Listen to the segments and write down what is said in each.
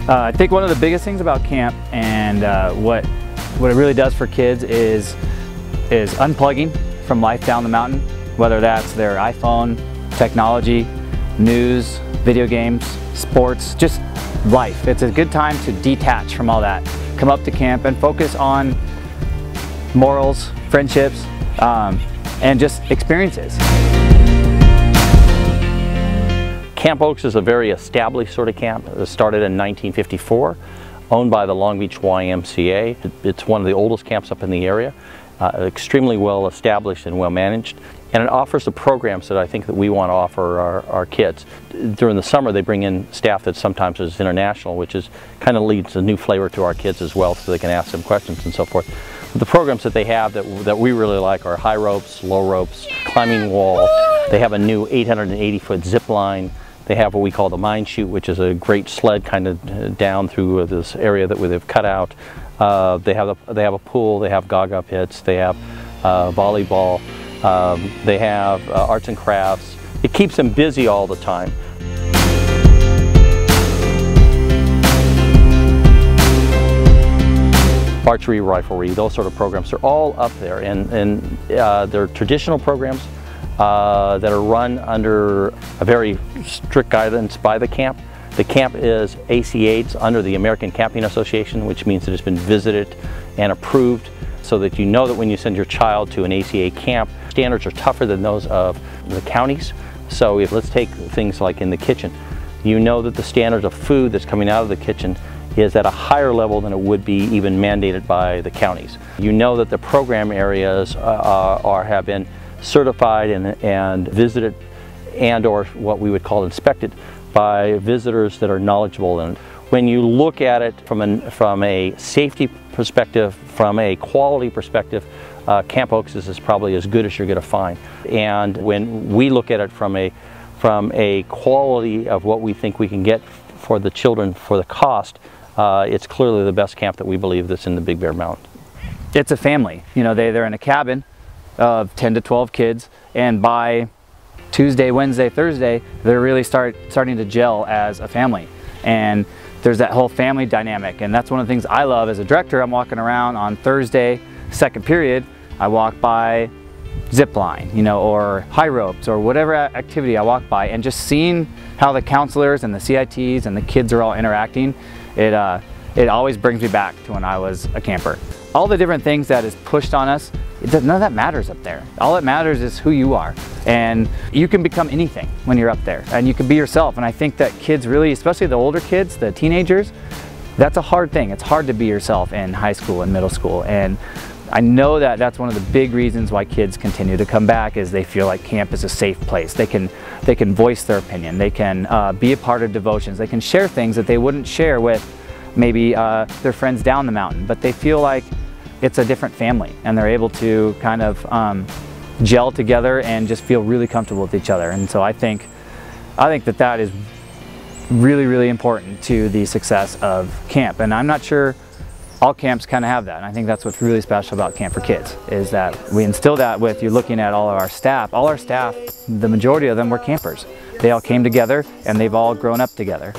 I think one of the biggest things about camp and what it really does for kids is unplugging from life down the mountain, whether that's their iPhone, technology, news, video games, sports, just life. It's a good time to detach from all that, come up to camp and focus on morals, friendships, and just experiences. Camp Oaks is a very established sort of camp. It started in 1954, owned by the Long Beach YMCA. It's one of the oldest camps up in the area, extremely well established and well managed. And it offers the programs that I think that we want to offer our kids. During the summer they bring in staff that sometimes is international, which is kind of leads a new flavor to our kids as well, so they can ask them questions and so forth. But the programs that they have that we really like are high ropes, low ropes, climbing wall. They have a new 880-foot zip line. They have what we call the mine chute, which is a great sled kind of down through this area that they've cut out. They have a pool, they have gaga pits, they have volleyball, they have arts and crafts. It keeps them busy all the time. Archery, riflery, those sort of programs are all up there, and they're traditional programs that are run under a very strict guidance by the camp. The camp is ACA'd under the American Camping Association, which means that it's been visited and approved, so that you know that when you send your child to an ACA camp, standards are tougher than those of the counties. So let's take things like in the kitchen. You know that the standards of food that's coming out of the kitchen is at a higher level than it would be even mandated by the counties. You know that the program areas have been certified and visited and or what we would call inspected by visitors that are knowledgeable. And when you look at it from a safety perspective, from a quality perspective, Camp Oaks is probably as good as you're going to find. And when we look at it from a quality of what we think we can get for the children for the cost, it's clearly the best camp that we believe that's in the Big Bear Mountains. It's a family. You know, they're in a cabin of 10 to 12 kids, and by Tuesday, Wednesday, Thursday, they're really starting to gel as a family. And there's that whole family dynamic, and that's one of the things I love as a director. I'm walking around on Thursday, second period, I walk by zip line, you know, or high ropes, or whatever activity I walk by, and just seeing how the counselors and the CITs and the kids are all interacting, it always brings me back to when I was a camper. All the different things that is pushed on us, none of that matters up there. All that matters is who you are. And you can become anything when you're up there, and you can be yourself. And I think that kids really, especially the older kids, the teenagers, that's a hard thing. It's hard to be yourself in high school and middle school. And I know that that's one of the big reasons why kids continue to come back, is they feel like camp is a safe place. They can voice their opinion. They can be a part of devotions. They can share things that they wouldn't share with maybe their friends down the mountain, but they feel like it's a different family, and they're able to kind of gel together and just feel really comfortable with each other. And so I think that is really, really important to the success of camp. And I'm not sure all camps kind of have that. And I think that's what's really special about Camp4Kids, is that we instill that with, you're looking at all of our staff. All our staff, the majority of them were campers. They all came together and they've all grown up together.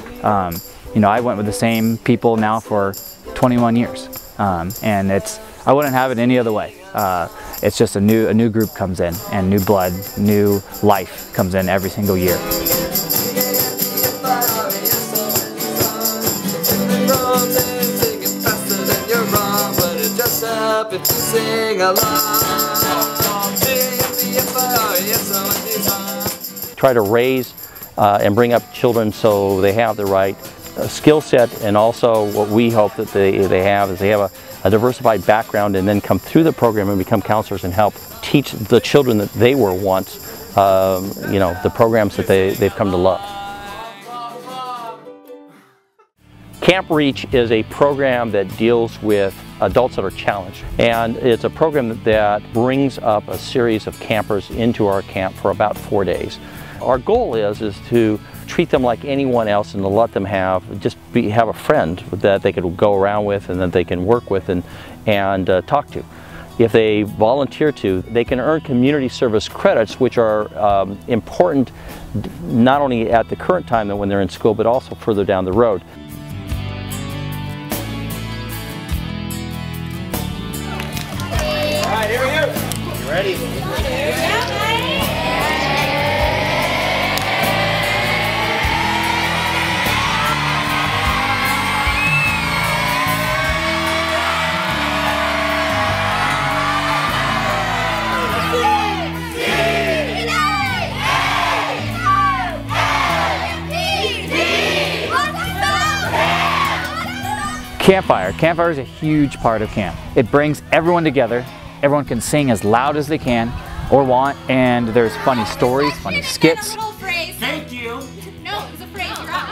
You know, I went with the same people now for 21 years. And I wouldn't have it any other way. It's just a new group comes in, and new blood, new life comes in every single year. Try to raise and bring up children so they have the right skill set, and also what we hope that they have is they have a diversified background, and then come through the program and become counselors and help teach the children that they were once, you know, the programs that they've come to love. Camp Reach is a program that deals with adults that are challenged, and it's a program that brings up a series of campers into our camp for about 4 days. Our goal is to treat them like anyone else, and to let them have a friend that they could go around with and that they can work with and talk to. If they volunteer to, they can earn community service credits, which are important not only at the current time when they're in school, but also further down the road. Campfire. Campfire is a huge part of camp. It brings everyone together. Everyone can sing as loud as they can or want, and there's funny stories, funny skits. Thank you. No, it was a phrase. You're up.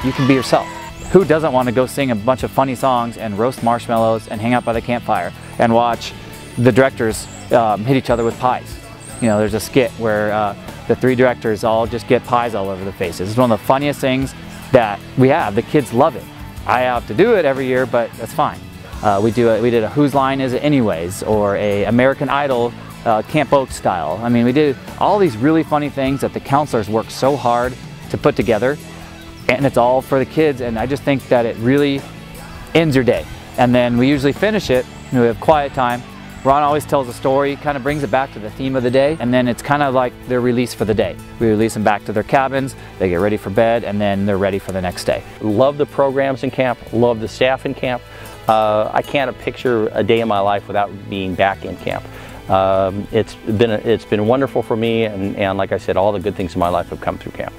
You can be yourself. Who doesn't want to go sing a bunch of funny songs and roast marshmallows and hang out by the campfire and watch the directors hit each other with pies? You know, there's a skit where the three directors all just get pies all over their faces. It's one of the funniest things that we have. The kids love it. I have to do it every year, but that's fine. We did a Whose Line Is It Anyways, or a American Idol Camp Oak style. I mean, we did all these really funny things that the counselors worked so hard to put together, and it's all for the kids, and I just think that it really ends your day. And then we usually finish it, we have quiet time. Ron always tells a story, kind of brings it back to the theme of the day, and then it's kind of like their release for the day. We release them back to their cabins, they get ready for bed, and then they're ready for the next day. Love the programs in camp, love the staff in camp. I can't picture a day in my life without being back in camp. It's been wonderful for me, and like I said, all the good things in my life have come through camp.